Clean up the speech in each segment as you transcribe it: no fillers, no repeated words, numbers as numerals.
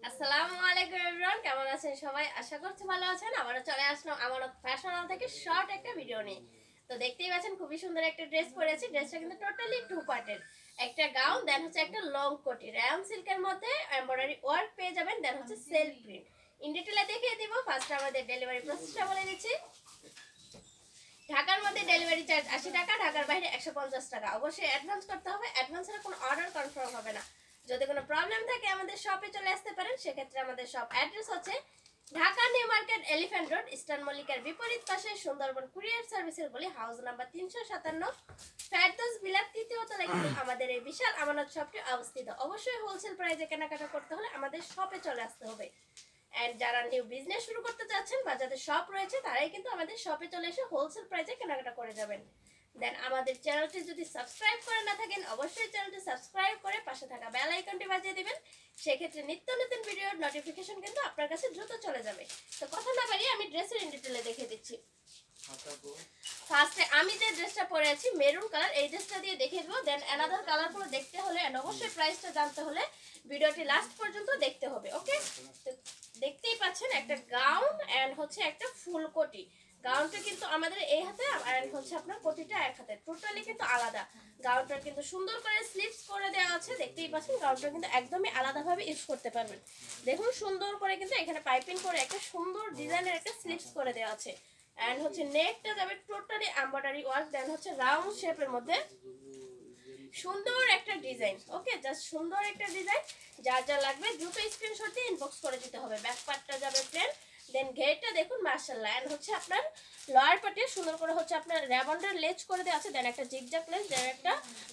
আসসালামু আলাইকুম এভরিওয়ান, কেমন আছেন সবাই? আশা করছি ভালো আছেন। আবারও চলে আসলাম আমার ফ্যাশন হল থেকে শর্ট একটা ভিডিও নিয়ে। তো দেখতেই পাচ্ছেন খুবই সুন্দর একটা ড্রেস পরেছি। ড্রেসটা কিন্তু টোটালি টু পার্টের, একটা গাউন, দেন হচ্ছে একটা লং কোটি রায়ন সিল্কের মধ্যে এমব্রয়ডারি ওয়ার্ক পেয়ে যাবেন, দেন হচ্ছে সেলফ প্রিন্ট। ইন ডিটেইলে দেখিয়ে দিব। ফার্স্টে আমাদের ডেলিভারি প্রসেসটা বলে দিচ্ছি। ঢাকার মধ্যে ডেলিভারি চার্জ 80 টাকা, ঢাকার বাইরে 150 টাকা। অবশ্যই অ্যাডভান্স করতে হবে, অ্যাডভান্স ছাড়া কোনো অর্ডার কনফার্ম হবে না। যদি কোনো প্রবলেম থাকে আমাদের শপে চলে আসতে পারেন। সেক্ষেত্রে আমাদের শপ অ্যাড্রেস হচ্ছে Dhaka new market, elephant road, eastern মল্লিকার বিপরীত পাশে, সুন্দরবন কুরিয়ার সার্ভিসের গলি, হাউস নাম্বার 357, ফেরদৌস বিলাত, তৃতীয় তলায় কিন্তু আমাদের এই বিশাল আমানত শপটি অবস্থিত। অবশ্যই হোলসেল প্রাইসে কেনাকাটা করতে হলে আমাদের শপে চলে আসতে হবে। এন্ড যারা নিউ বিজনেস শুরু করতে চাচ্ছেন বা যাদের শপ রয়েছে তারাই কিন্তু আমাদের শপে চলে এসে হোলসেল প্রাইসে কেনাকাটা করে যাবেন। দেন আমাদের চ্যানেলটি যদি সাবস্ক্রাইব করে না থাকেন, অবশ্যই চ্যানেলটি সাবস্ক্রাইব করে পাশে থাকা বেল আইকনটি বাজিয়ে দিবেন। সেক্ষেত্রে নিত্য নতুন ভিডিওর নোটিফিকেশন কিন্তু আপনার কাছে দ্রুত চলে যাবে। তো কথা না বাড়িয়ে আমি ড্রেসের ইন ডিটেইলে দেখিয়ে দিচ্ছি। ফার্স্টে আমি যে ড্রেসটা পরে আছি মেরুন কালার, এই ড্রেসটা দিয়ে দেখিয়ে দেবো। দেন অ্যানাদার কালারগুলো দেখতে হলে এন্ড অবশ্যই প্রাইসটা জানতে হলে ভিডিওটি লাস্ট পর্যন্ত দেখতে হবে। ওকে, তো দেখতেই পাচ্ছেন একটা গাউন এন্ড হচ্ছে একটা ফুল কোটি। গাউনটা কিন্তু আমাদের এই হাতে এন্ড হচ্ছে আপনার কোটিটা এক হাতে, টোটালি কিন্তু আলাদা। গাউনটা কিন্তু সুন্দর করে স্লিভস করে দেওয়া আছে। দেখতেই পাচ্ছেন গাউনটা কিন্তু একদমই আলাদাভাবে ইউজ করতে পারবেন। দেখুন সুন্দর করে কিন্তু এখানে পাইপিং করে একটা সুন্দর ডিজাইনের একটা স্লিভস করে দেওয়া আছে। এন্ড হচ্ছে নেকটা যাবে টোটালি এমব্রয়ডারি ওয়ার্ক, দেন হচ্ছে রাউন্ড শেপের মধ্যে সুন্দর একটা ডিজাইন। ওকে, জাস্ট সুন্দর একটা ডিজাইন। যার যা লাগবে দ্রুত স্ক্রিনশট দিয়ে ইনবক্স করে দিতে হবে। ব্যাক পার্টটা যাবে প্লেন, দেন ঘেরটা দেখুন মাশাআল্লাহ। এন্ড হচ্ছে আপনার লোয়ার পার্টে সুন্দর করে হচ্ছে আপনার র্যাবন্ডার লেজ করে দেওয়া আছে, দেন একটা জিগজ্যাগ লেজ, দেন একটা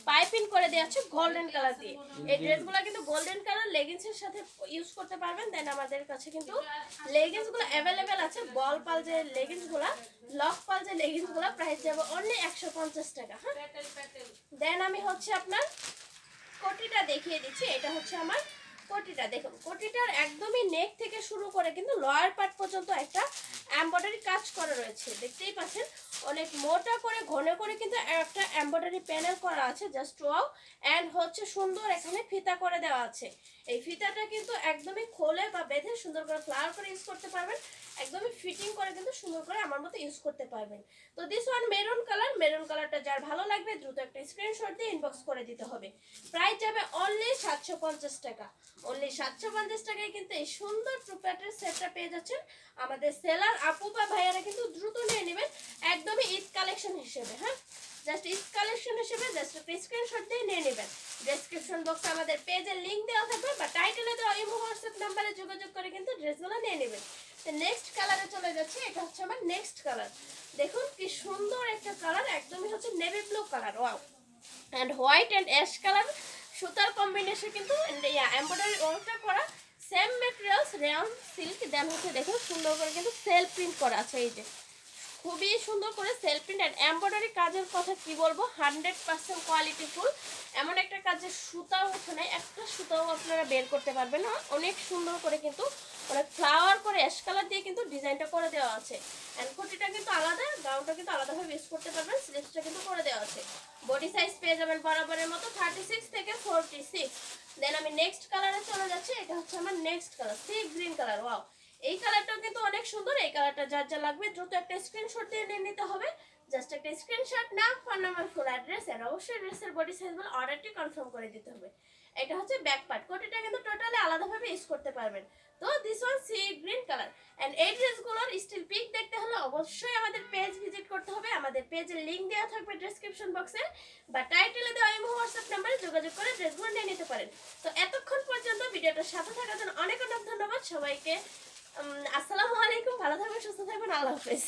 পাইপিং করে দেওয়া আছে গোল্ডেন কালার দিয়ে। এই ড্রেসগুলো কিন্তু গোল্ডেন কালার লেগিংসের সাথে ইউজ করতে পারবেন। দেন আমাদের কাছে কিন্তু লেগিংসগুলো অ্যাভেলেবেল আছে। বল পাল যে লেগিংসগুলো, লক পাল যে লেগিংসগুলো, প্রাইস যাবে অনলি 150 টাকা। হ্যাঁ, দেন আমি হচ্ছে আপনার কোটিটা দেখিয়ে দিচ্ছি। এটা হচ্ছে আমার কোটিটা। দেখুন কোটিটার একদমই নেক থেকে শুরু করে কিন্তু লোয়ার পার্ট পর্যন্ত একটা এমব্রয়ডারি কাজ করা রয়েছে। দেখতেই পাচ্ছেন অনেক মোটা করে ঘন করে কিন্তু একটা এমব্রয়ডারি প্যানেল করা আছে, জাস্ট ওয়াও। এন্ড হচ্ছে সুন্দর এখানে ফিতা করে দেওয়া আছে। এই ফিতাটা কিন্তু একদমই খোলে বা বেঁধে সুন্দর করে ফ্লাওয়ার করে ইউজ করতে পারবেন, একদমই ফিটিং করে কিন্তু সুন্দর করে আমার মতো ইউজ করতে পারবেন। তো this one maroon colour, maroon কালারটা যার ভালো লাগবে দ্রুত একটা স্ক্রিনশট দিয়ে ইনবক্স করে দিতে হবে। প্রাইস যাবে অনলি 750 টাকা। অনলি 750 টাকায় কিন্তু এই সুন্দর টু প্যাটার্ন সেটটা পেয়ে যাচ্ছেন। আমাদের সেলার আপু বা ভাইয়ারা কিন্তু দ্রুত নিয়ে নেবেন, একদমই ঈদ কালেকশন হিসেবে। হ্যাঁ, জাস্ট ঈদ কালেকশন হিসেবে জাস্ট একটা স্ক্রিনশট দিয়ে নিয়ে নেবেন। ডেসক্রিপশন বক্সে আমাদের পেজের লিংক দেওয়া থাকবে বা টাইটেলে দেওয়া ইমো হোয়াটসঅ্যাপ নাম্বারে যোগাযোগ করে কিন্তু ড্রেসগুলো নিয়ে নেবেন। তো নেক্সট কালারে চলে যাচ্ছি। এটা হচ্ছে আমার নেক্সট কালার। দেখুন কি সুন্দর একটা কালার, একদমই হচ্ছে navy blue colour, wow. And white and ash colour সুতার কম্বিনেশন কিন্তু এমব্রয়ডারি ওয়ার্কটা করা, same materials rayon silk. Then হচ্ছে দেখুন সুন্দর করে কিন্তু সেলফ প্রিন্ট করা আছে। এই যে খুবই সুন্দর করে সেলফ প্রিন্ট এন্ড এমব্রয়ডারি কাজের কথা কি বলবো, 100% কোয়ালিটি ফুল। এমন একটা কাজের সুতাও ওঠে নাই, একটা সুতাও আপনারা বের করতে পারবেন না। অনেক সুন্দর করে কিন্তু অনেক ফ্লাওয়ার করে অ্যাশ কালার দিয়ে কিন্তু ডিজাইনটা করে দেওয়া আছে। এন্ড কোটিটা কিন্তু আলাদা, গাউনটা কিন্তু আলাদাভাবে ইউজ করতে পারবেন। স্লিভসটা কিন্তু করে দেওয়া আছে। বডি সাইজ পেয়ে যাবেন বরাবরের মতো 36 থেকে 46। দেন আমি নেক্সট কালারে চলে যাচ্ছি। এটা হচ্ছে আমার next colour, C green colour, wow. এই কালারটাও কিন্তু অনেক সুন্দর। এই কালারটা যার যা লাগবে দ্রুত একটা স্ক্রিনশট দিয়ে নিয়ে নিতে হবে। জাস্ট একটা স্ক্রিনশট, নাম, phone number, full address and অবশ্যই ড্রেসের বডি সাইজ বলে অর্ডারটি কনফার্ম করে দিতে হবে। এটা হচ্ছে ব্যাক পার্ট। কোটিটা কিন্তু টোটালি আলাদাভাবে ইউজ করতে পারবেন। তো this one sea green colour. And এই ড্রেসগুলোর স্টিল পিক দেখতে হলে অবশ্যই আমাদের পেজ ভিজিট করতে হবে। আমাদের পেজের লিংক দেওয়া থাকবে ডেসক্রিপশন বক্সে বা টাইটেলে দেওয়া ইমো হোয়াটসঅ্যাপ নাম্বারে যোগাযোগ করে ড্রেসগুলো নিয়ে নিতে পারেন। তো এতক্ষণ পর্যন্ত ভিডিওটার সাথে থাকার জন্য অনেক অনেক ধন্যবাদ সবাইকে। আসসালামু আলাইকুম, ভালো থাকবেন, সুস্থ থাকবেন, আল্লাহ হাফেজ।